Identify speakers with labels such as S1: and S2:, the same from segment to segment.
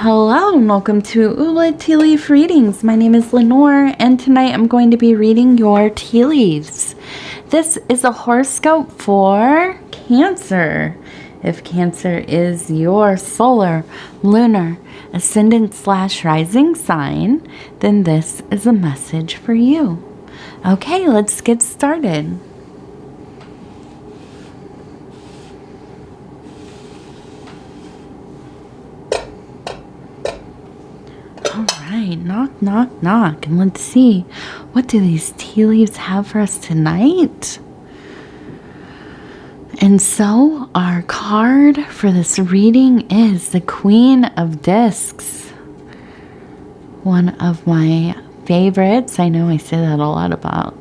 S1: Hello and welcome to Ula Tea Leaf Readings. My name is Lenor and tonight I'm going to be reading your tea leaves. This is a horoscope for Cancer. If Cancer is your solar, lunar, ascendant/rising sign, then this is a message for you. Okay, let's get started. Alright, knock, knock, knock. And let's see, what do these tea leaves have for us tonight? And so, our card for this reading is the Queen of Discs. One of my favorites. I know I say that a lot about,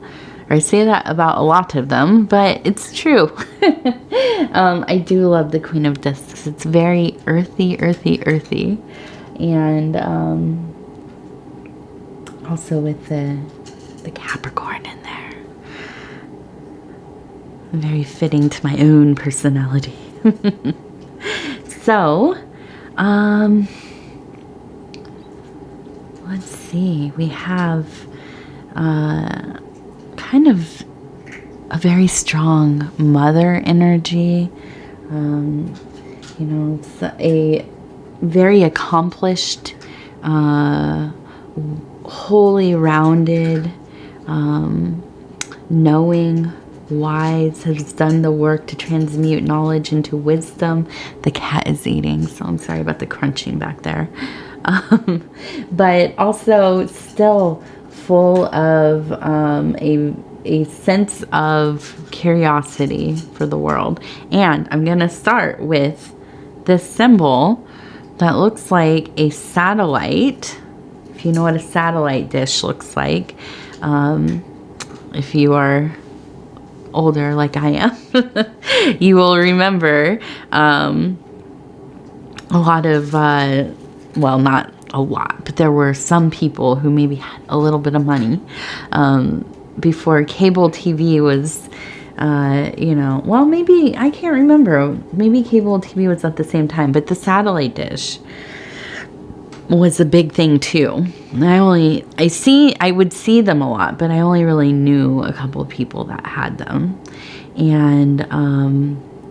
S1: or I say that about a lot of them, but it's true. I do love the Queen of Discs. It's very earthy, earthy, earthy. And also with the Capricorn in there. Very fitting to my own personality. So, let's see. We have kind of a very strong mother energy. It's a very accomplished, wholly rounded, knowing, wise, has done the work to transmute knowledge into wisdom. The cat is eating, so I'm sorry about the crunching back there. But also still full of a sense of curiosity for the world. And I'm going to start with this symbol that looks like a satellite. If you know what a satellite dish looks like, if you are older like I am, you will remember a lot of, well, not a lot, but there were some people who maybe had a little bit of money before cable TV was, well, maybe, I can't remember. Maybe cable TV was at the same time, but the satellite dish was a big thing too. I would see them a lot, but I only really knew a couple of people that had them. And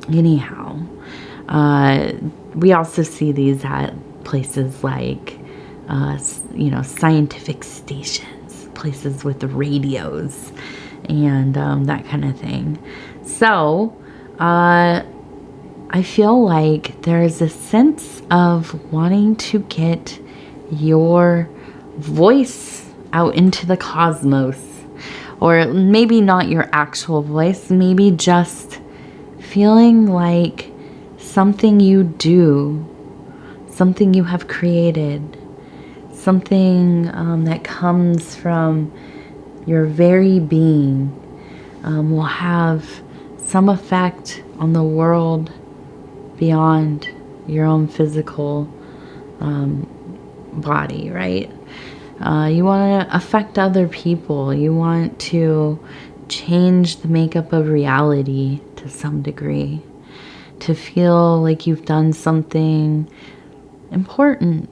S1: anyhow, we also see these at places like, scientific stations, places with the radios, and that kind of thing. So, I feel like there's a sense of wanting to get your voice out into the cosmos, or maybe not your actual voice, maybe just feeling like something you do, something you have created, something that comes from your very being will have some effect on the world beyond your own physical body, right? You want to affect other people. You want to change the makeup of reality to some degree, to feel like you've done something important,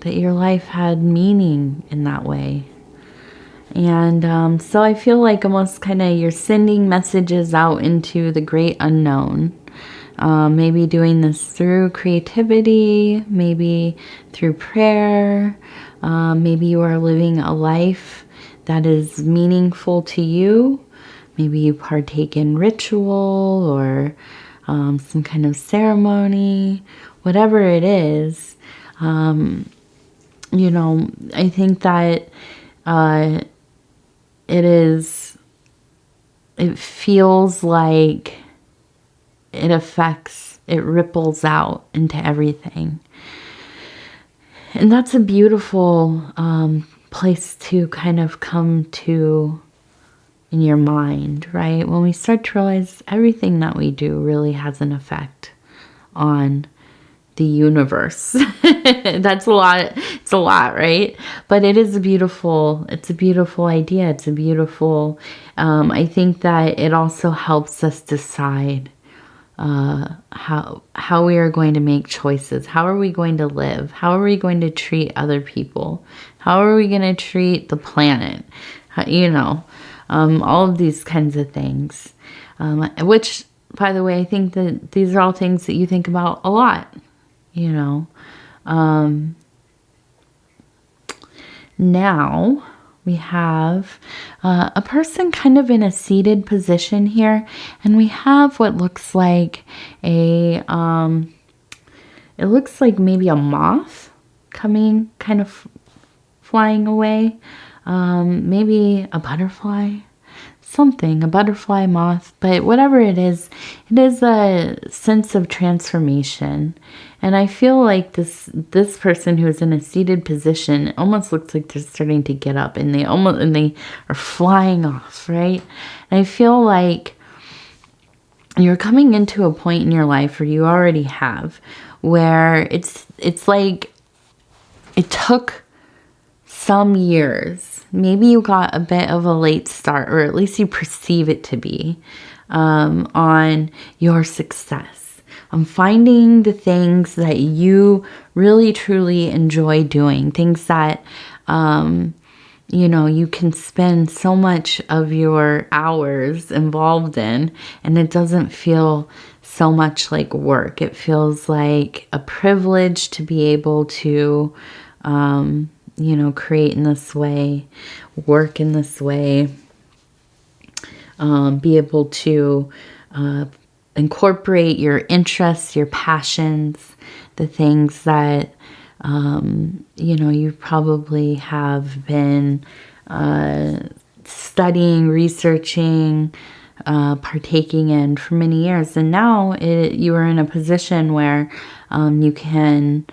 S1: that your life had meaning in that way. And so I feel like almost kind of you're sending messages out into the great unknown. Maybe doing this through creativity, maybe through prayer. Maybe you are living a life that is meaningful to you. Maybe you partake in ritual or some kind of ceremony, whatever it is. I think that it feels like it ripples out into everything. And that's a beautiful place to kind of come to in your mind, right? When we start to realize everything that we do really has an effect on the universe. That's a lot. It's a lot, right? But it's a beautiful idea. It's a beautiful, I think that it also helps us decide how we are going to make choices. How are we going to live? How are we going to treat other people? How are we going to treat the planet? All of these kinds of things. Which, by the way, I think that these are all things that you think about a lot, Now we have a person kind of in a seated position here, and we have what looks like it looks like maybe a moth coming, kind of flying away. Maybe a butterfly, a butterfly, moth, but whatever it is a sense of transformation. And I feel like this person who is in a seated position, it almost looks like they're starting to get up, and they are flying off, right? And I feel like you're coming into a point in your life, or you already have, where it's like it took some years. Maybe you got a bit of a late start, or at least you perceive it to be, on your success. Finding the things that you really, truly enjoy doing. Things that, you can spend so much of your hours involved in, and it doesn't feel so much like work. It feels like a privilege to be able to, create in this way, work in this way, be able to incorporate your interests, your passions, the things that, you probably have been studying, researching, partaking in for many years. And now you are in a position where you can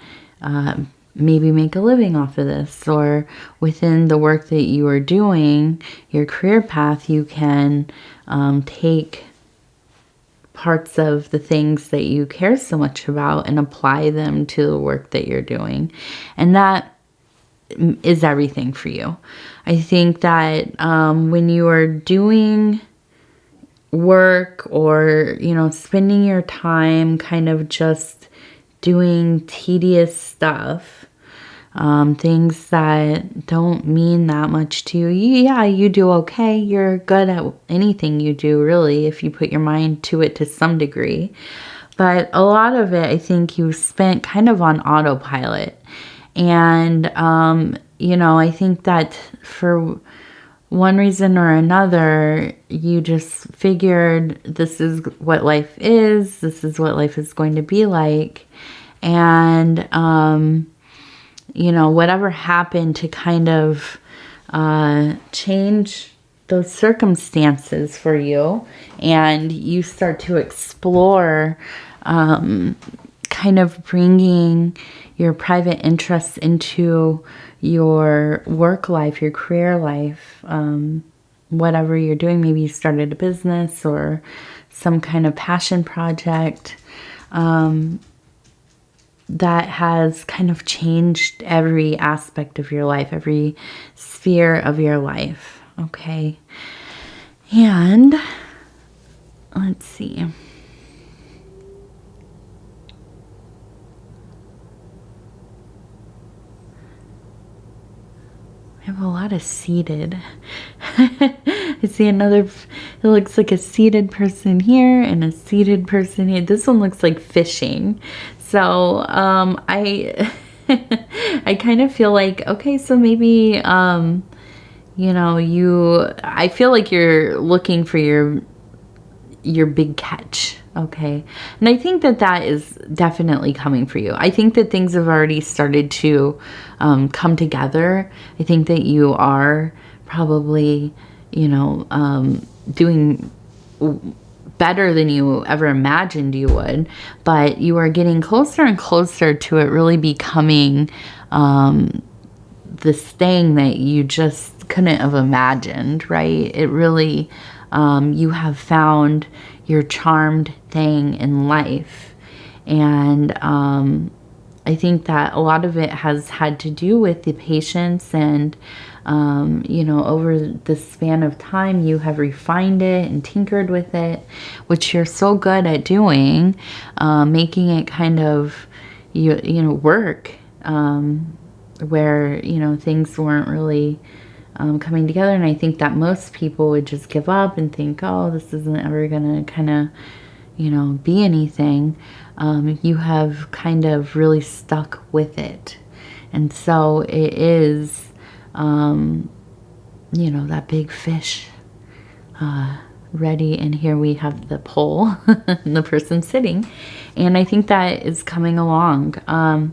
S1: maybe make a living off of this, or within the work that you are doing, your career path, you can take parts of the things that you care so much about and apply them to the work that you're doing. And that is everything for you. I think that when you are doing work, or, spending your time kind of just doing tedious stuff, things that don't mean that much to you. Yeah, you do okay. You're good at anything you do, really, if you put your mind to it to some degree. But a lot of it, I think you spent kind of on autopilot. And, I think that for one reason or another, you just figured this is what life is. This is what life is going to be like. And, whatever happened to kind of change those circumstances for you, and you start to explore kind of bringing your private interests into your work life, your career life, whatever you're doing. Maybe you started a business or some kind of passion project that has kind of changed every aspect of your life, every sphere of your life. Okay. And let's see. I have a lot of seated. I see another, it looks like a seated person here and a seated person here. This one looks like fishing. So I I kind of feel like, okay, so maybe, I feel like you're looking for your big catch. Okay. And I think that is definitely coming for you. I think that things have already started to come together. I think that you are probably, doing better than you ever imagined you would, but you are getting closer and closer to it really becoming this thing that you just couldn't have imagined, right? It really, you have found your charmed thing in life. And I think that a lot of it has had to do with the patience and, you know, over the span of time, you have refined it and tinkered with it, which you're so good at doing, making it kind of, you know, work, where, you know, things weren't really coming together. And I think that most people would just give up and think, oh, this isn't ever going to kind of, you know, be anything. You have kind of really stuck with it. And so it is, you know, that big fish ready. And here we have the pole and the person sitting. And I think that is coming along.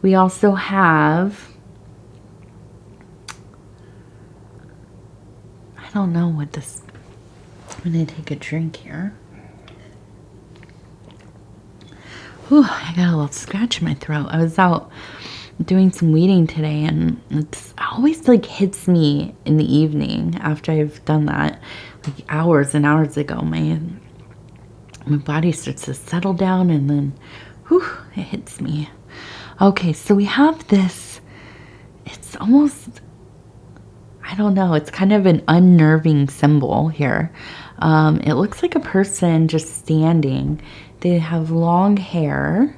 S1: We also have, I don't know what this, I'm going to take a drink here. Whew, I got a little scratch in my throat. I was out doing some weeding today, and it's always like hits me in the evening after I've done that, like hours and hours ago. My body starts to settle down, and then whew, it hits me. Okay, so we have this, it's almost, I don't know, it's kind of an unnerving symbol here. It looks like a person just standing. They have long hair.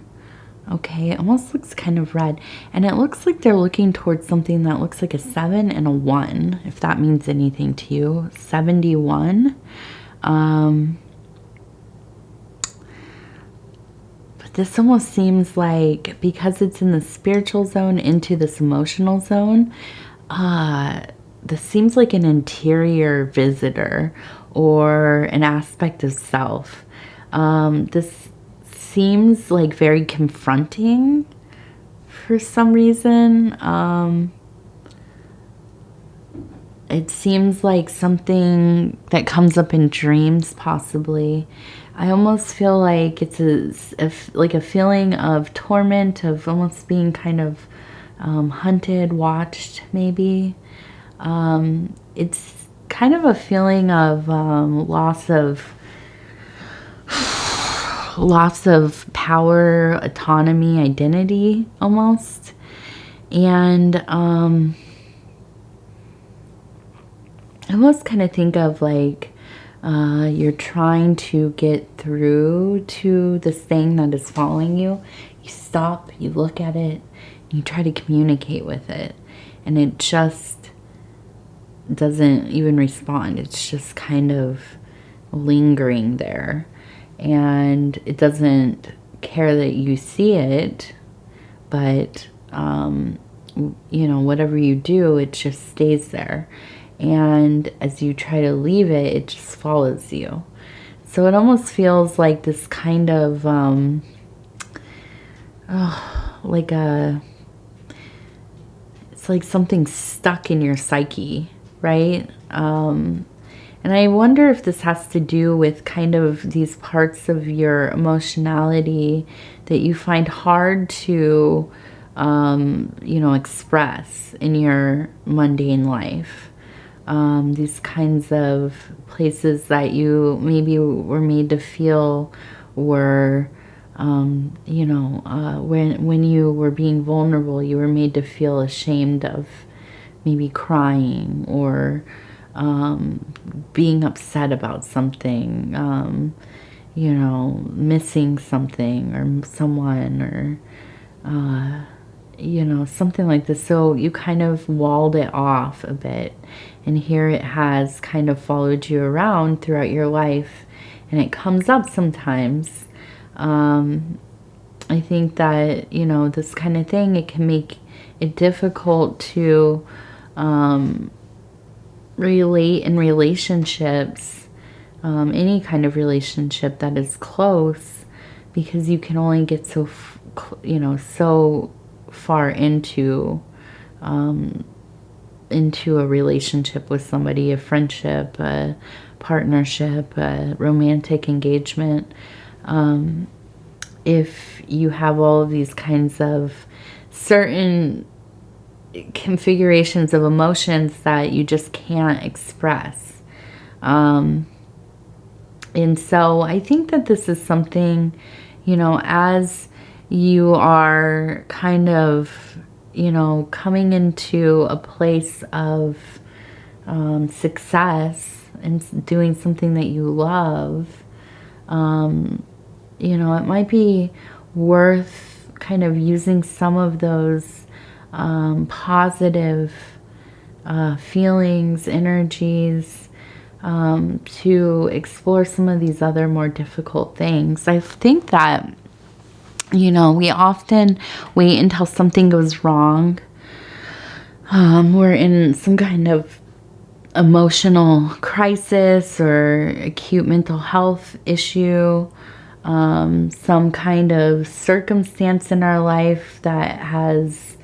S1: Okay, it almost looks kind of red. And it looks like they're looking towards something that looks like a 7 and a 1, if that means anything to you. 71. But this almost seems like, because it's in the spiritual zone into this emotional zone, this seems like an interior visitor or an aspect of self. This seems like very confronting for some reason. It seems like something that comes up in dreams, possibly. I almost feel like it's like a feeling of torment, of almost being kind of hunted, watched, maybe. It's kind of a feeling of loss of power, autonomy, identity, almost. And I almost kind of think of like you're trying to get through to this thing that is following you. You stop, you look at it, and you try to communicate with it, and it just doesn't even respond. It's just kind of lingering there. And it doesn't care that you see it, but, you know, whatever you do, it just stays there. And as you try to leave it, it just follows you. So it almost feels like this kind of, like it's like something stuck in your psyche, right? And I wonder if this has to do with kind of these parts of your emotionality that you find hard to, you know, express in your mundane life. These kinds of places that you maybe were made to feel were, you know, when you were being vulnerable, you were made to feel ashamed of maybe crying or being upset about something, you know, missing something or someone, or, you know, something like this. So you kind of walled it off a bit. And here it has kind of followed you around throughout your life. And it comes up sometimes. I think that, you know, this kind of thing, it can make it difficult to relate in relationships, any kind of relationship that is close, because you can only get so, you know, so far into a relationship with somebody, a friendship, a partnership, a romantic engagement. If you have all of these kinds of certain configurations of emotions that you just can't express. And so I think that this is something, you know, as you are kind of, you know, coming into a place of success and doing something that you love, you know, it might be worth kind of using some of those positive feelings, energies, to explore some of these other more difficult things. I think that, you know, we often wait until something goes wrong. We're in some kind of emotional crisis or acute mental health issue, some kind of circumstance in our life that has,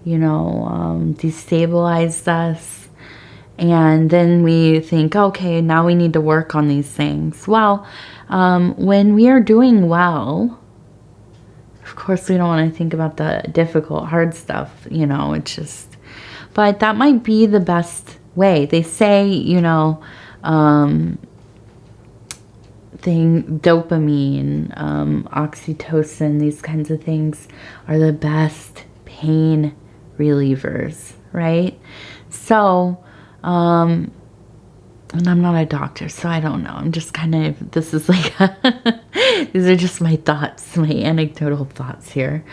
S1: you know, destabilized us. And then we think, okay, now we need to work on these things. Well, when we are doing well, of course, we don't want to think about the difficult, hard stuff, you know, it's just, but that might be the best way. They say, you know, dopamine, oxytocin, these kinds of things are the best pain relievers, right? So, and I'm not a doctor, so I don't know. I'm just kind of, this is like, these are just my thoughts, my anecdotal thoughts here.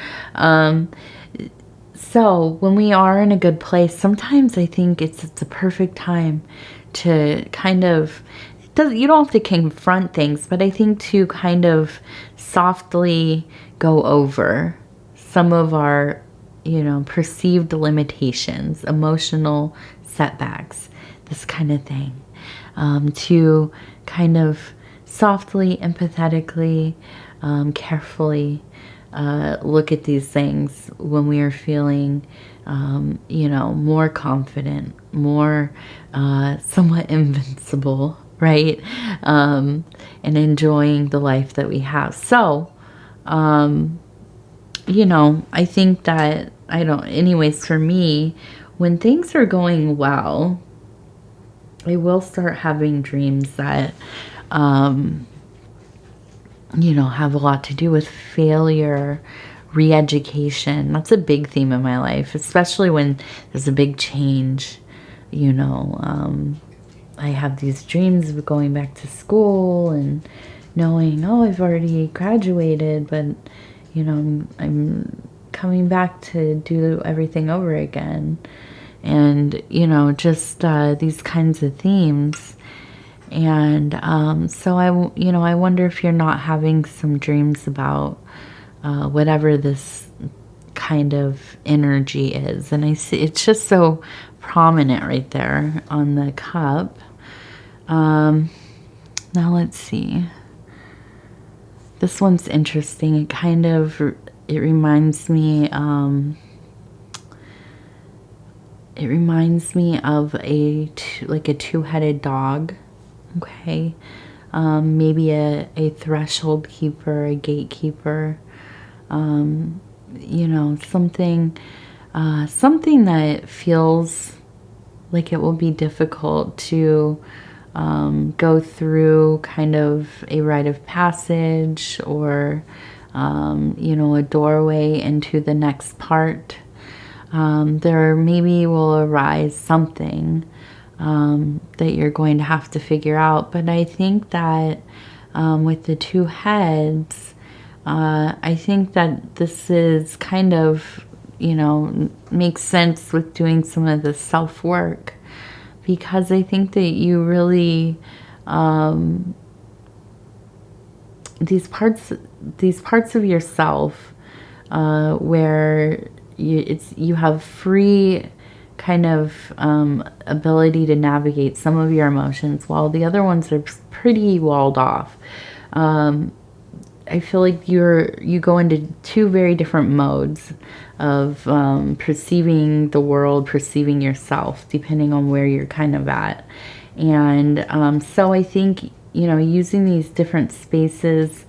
S1: So when we are in a good place, sometimes I think it's a perfect time to kind of, you don't have to confront things, but I think to kind of softly go over some of our, you know, perceived limitations, emotional setbacks, this kind of thing. To kind of softly, empathetically, carefully look at these things when we are feeling, you know, more confident, more somewhat invincible, right? And enjoying the life that we have. So, you know, I think that, anyways, for me, when things are going well, I will start having dreams that, you know, have a lot to do with failure, re-education. That's a big theme in my life, especially when there's a big change. You know, I have these dreams of going back to school and knowing, oh, I've already graduated, but, you know, I'm coming back to do everything over again. And, you know, just these kinds of themes. And so I wonder if you're not having some dreams about whatever this kind of energy is. And I see it's just so prominent right there on the cup. Now let's see. This one's interesting. It reminds me. It reminds me of a two-headed dog. Okay, maybe a threshold keeper, a gatekeeper. You know, something that feels like it will be difficult to go through, kind of a rite of passage, or you know, a doorway into the next part. There maybe will arise something that you're going to have to figure out. But I think that with the two heads, I think that this is kind of, you know, makes sense with doing some of the self-work, because I think that you really, these parts of yourself where you have free kind of ability to navigate some of your emotions, while the other ones are pretty walled off. I feel like you go into two very different modes of perceiving the world, perceiving yourself, depending on where you're kind of at. And so I think, you know, using these different spaces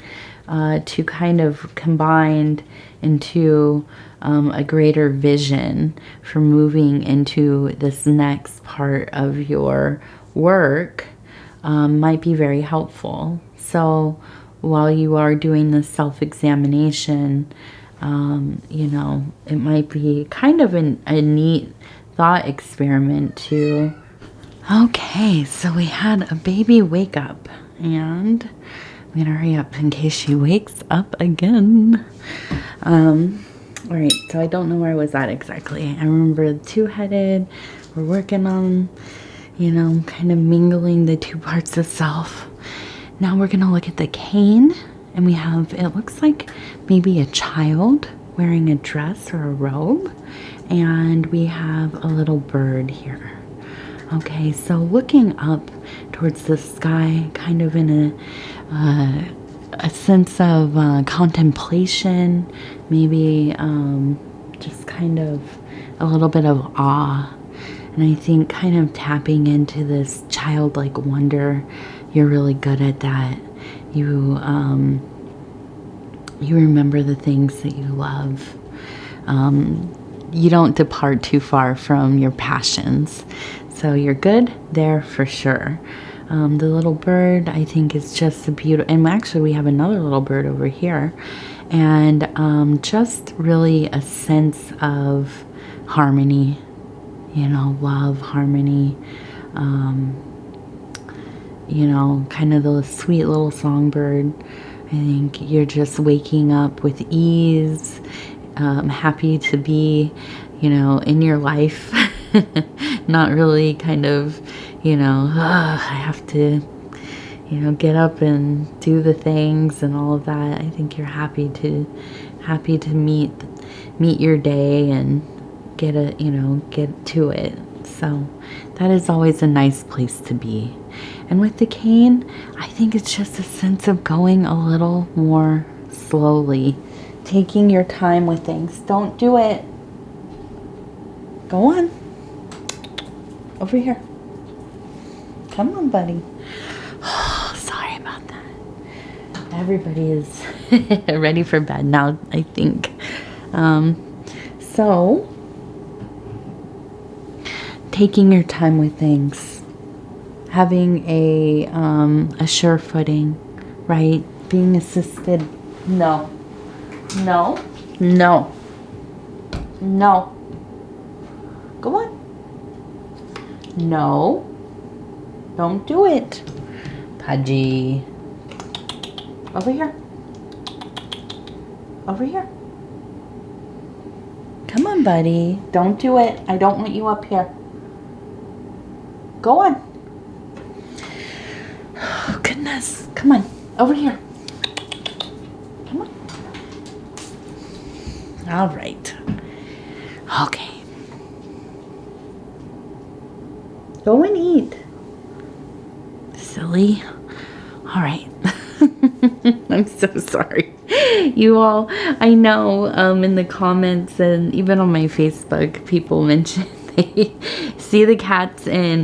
S1: to kind of combine into a greater vision for moving into this next part of your work might be very helpful. So while you are doing this self-examination, You know, it might be kind of a neat thought experiment to... Okay, so we had a baby wake up, and I'm gonna hurry up in case she wakes up again. All right, so I don't know where I was at exactly. I remember the two-headed, we're working on, you know, kind of mingling the two parts of self. Now we're gonna look at the cane, and we have, it looks like maybe a child wearing a dress or a robe, and we have a little bird here. Okay, so looking up towards the sky, kind of in a sense of contemplation, maybe just kind of a little bit of awe. And I think kind of tapping into this childlike wonder. You're really good at that. You remember the things that you love. You don't depart too far from your passions. So you're good there for sure. The little bird, I think, is just a beautiful, and actually we have another little bird over here, and just really a sense of harmony, you know, love, harmony, you know, kind of the sweet little songbird. I think you're just waking up with ease, happy to be, you know, in your life. Not really kind of, you know, I have to, you know, get up and do the things and all of that. I think you're happy to meet your day and get to it. So that is always a nice place to be. And with the cane, I think it's just a sense of going a little more slowly, taking your time with things. Don't do it. Go on. Over here. Come on, buddy. Oh, sorry about that. Everybody is ready for bed now, I think. So, taking your time with things, having a sure footing, right? Being assisted. No. No. No. No. Go on. No. Don't do it. Pudgy. Over here. Over here. Come on, buddy. Don't do it. I don't want you up here. Go on. Oh, goodness. Come on. Over here. Come on. All right. Okay. Go and eat. Silly. All right. I'm so sorry. You all, I know in the comments and even on my Facebook, people mention they see the cats in,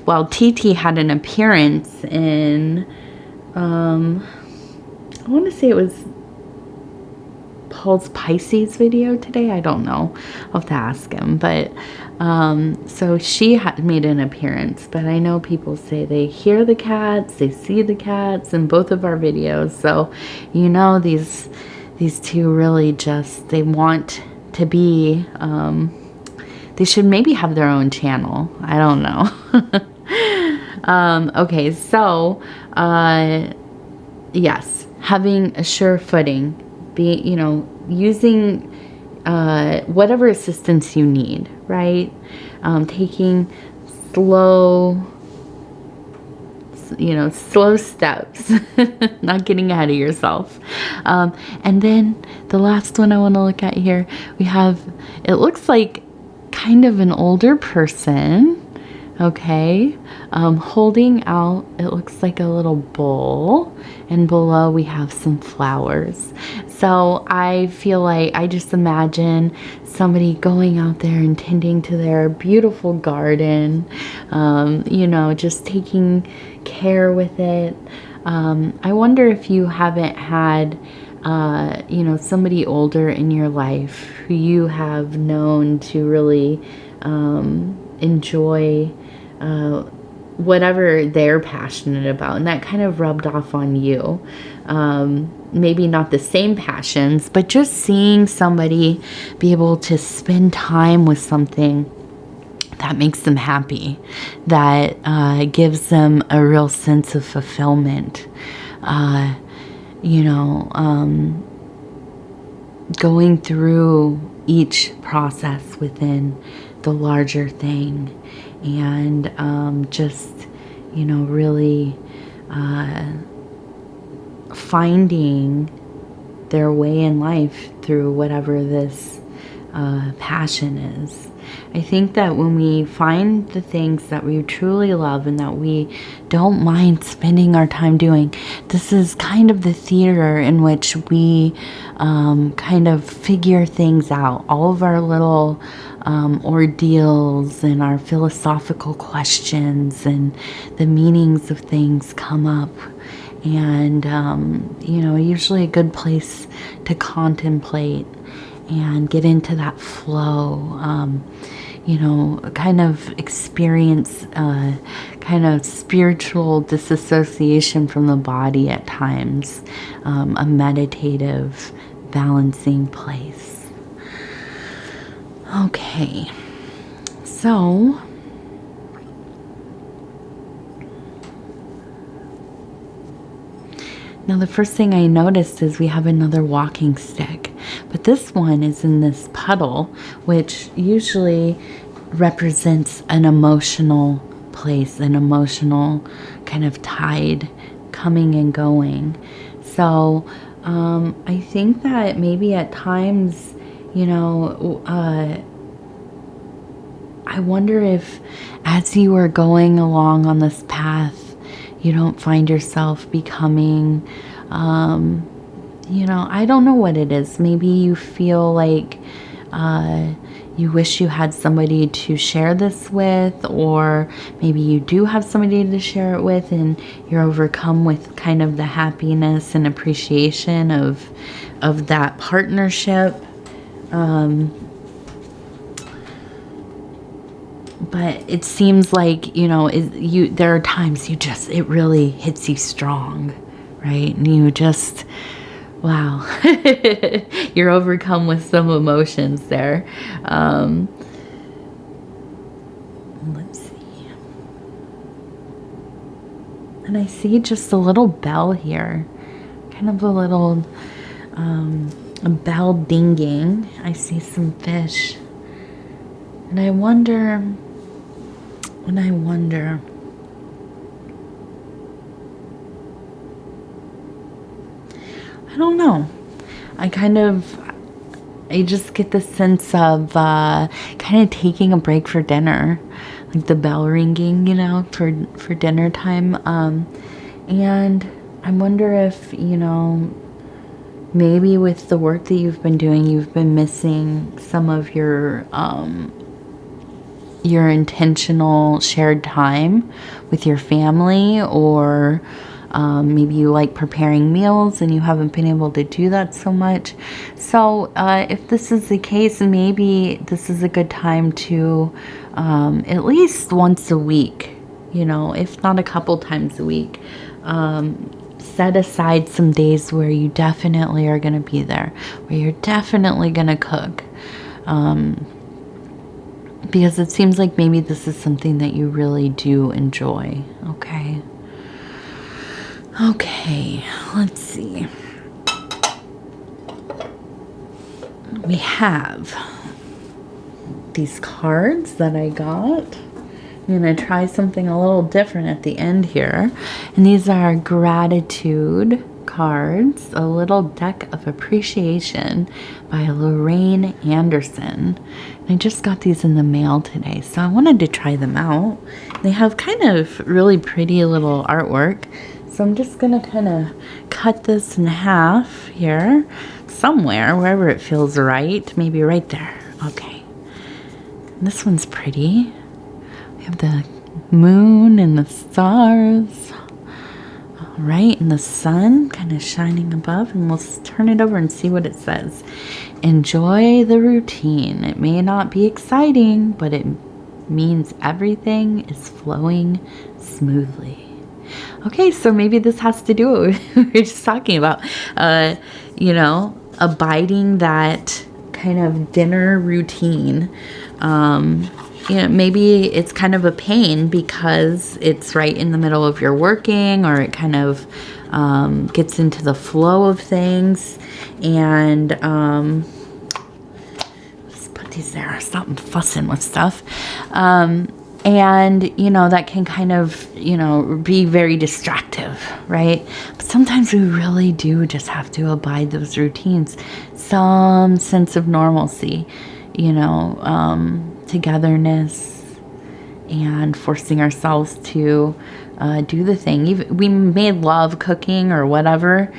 S1: well, TT had an appearance in, I want to say it was Paul's Pisces video today. I don't know. I'll have to ask him. But so she had made an appearance. But I know people say they hear the cats, they see the cats in both of our videos. So you know these two really just, they want to be, they should maybe have their own channel. I don't know. Okay, so yes, having a sure footing. Be, you know, using whatever assistance you need, right? Taking slow, you know, slow steps, not getting ahead of yourself. And then the last one I want to look at here, we have, it looks like kind of an older person, okay, holding out, it looks like a little bowl, and below we have some flowers. So I feel like, I just imagine somebody going out there and tending to their beautiful garden, you know, just taking care with it. I wonder if you haven't had, you know, somebody older in your life who you have known to really enjoy whatever they're passionate about, and that kind of rubbed off on you. maybe not the same passions, but just seeing somebody be able to spend time with something that makes them happy, that gives them a real sense of fulfillment. Going through each process within the larger thing, and really finding their way in life through whatever this passion is. I think that when we find the things that we truly love and that we don't mind spending our time doing, this is kind of the theater in which we kind of figure things out. All of our little ordeals and our philosophical questions and the meanings of things come up. And, usually a good place to contemplate and get into that flow, kind of experience kind of spiritual disassociation from the body at times, a meditative, balancing place. Okay, so now the first thing I noticed is we have another walking stick, but this one is in this puddle, which usually represents an emotional place, an emotional kind of tide coming and going. So I think that maybe at times, I wonder if as you are going along on this path, you don't find yourself becoming, I don't know what it is. Maybe you feel like you wish you had somebody to share this with, or maybe you do have somebody to share it with and you're overcome with kind of the happiness and appreciation of that partnership. But it seems like, there are times it really hits you strong, right? And you just, wow, you're overcome with some emotions there. Let's see. And I see just a little bell here, kind of a little a bell dinging. I see some fish. And I wonder, I don't know. I just get the sense of kind of taking a break for dinner, like the bell ringing, for dinner time. And I wonder if, maybe with the work that you've been doing, you've been missing some of your intentional shared time with your family, or maybe you like preparing meals and you haven't been able to do that so much. So if this is the case, maybe this is a good time to at least once a week, if not a couple times a week, set aside some days where you definitely are going to be there, where you're definitely going to cook. Because it seems like maybe this is something that you really do enjoy. Okay, let's see. We have these cards that I got. I'm going to try something a little different at the end here. And these are gratitude cards, a little deck of appreciation by Lorraine Anderson. And I just got these in the mail today, so I wanted to try them out. They have kind of really pretty little artwork, so I'm just gonna kind of cut this in half here, somewhere, wherever it feels right, maybe right there. Okay, this one's pretty. We have the moon and the stars, right, and the sun kind of shining above, and we'll turn it over and see what it says. Enjoy the routine. It may not be exciting, but it means everything is flowing smoothly. Okay, so maybe this has to do with what we were just talking about. You know, abiding that kind of dinner routine. You know, maybe it's kind of a pain because it's right in the middle of your working, or it kind of gets into the flow of things. And let's put these there. Stop fussing with stuff. And, you know, that can kind of, you know, be very distractive, right? But sometimes we really do just have to abide those routines. Some sense of normalcy, you know, togetherness, and forcing ourselves to do the thing. Even we may love cooking or whatever.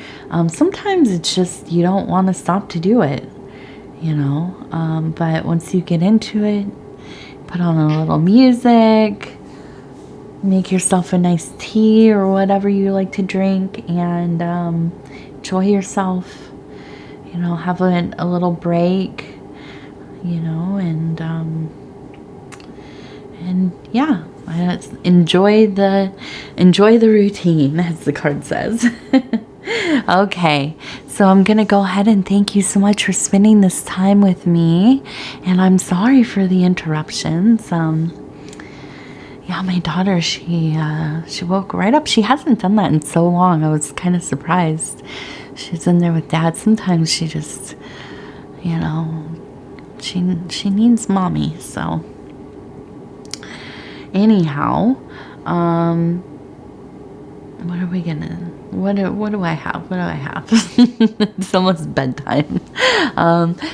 S1: Sometimes it's just you don't want to stop to do it, you know. But once you get into it, put on a little music, make yourself a nice tea or whatever you like to drink, and enjoy yourself. You know, have a little break, you know, and yeah, enjoy the routine, as the card says. Okay, so I'm gonna go ahead and thank you so much for spending this time with me, and I'm sorry for the interruptions. Yeah, my daughter, she woke right up. She hasn't done that in so long. I was kind of surprised. She's in there with Dad. Sometimes she just, you know, she needs mommy. So anyhow, what do I have? It's almost bedtime.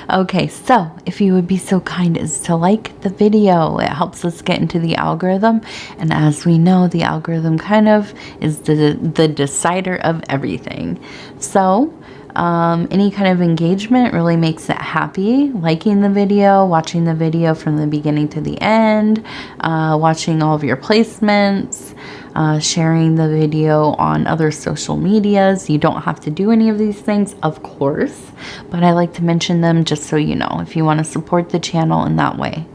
S1: Okay, so if you would be so kind as to like the video, it helps us get into the algorithm. And as we know, the algorithm kind of is the decider of everything. So any kind of engagement really makes it happy. Liking the video, watching the video from the beginning to the end, watching all of your placements, sharing the video on other social medias. You don't have to do any of these things, of course, but I like to mention them just so you know, if you want to support the channel in that way.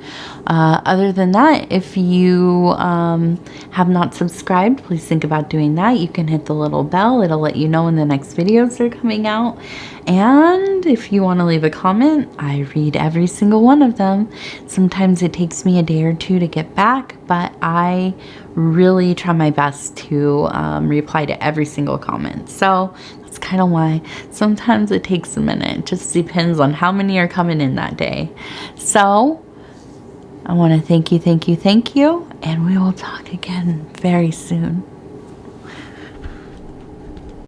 S1: Other than that, if you have not subscribed, please think about doing that. You can hit the little bell. It'll let you know when the next videos are coming out. And if you want to leave a comment, I read every single one of them. Sometimes it takes me a day or two to get back, but I really try my best to reply to every single comment. So that's kind of why sometimes it takes a minute. It just depends on how many are coming in that day. So I want to thank you, and we will talk again very soon.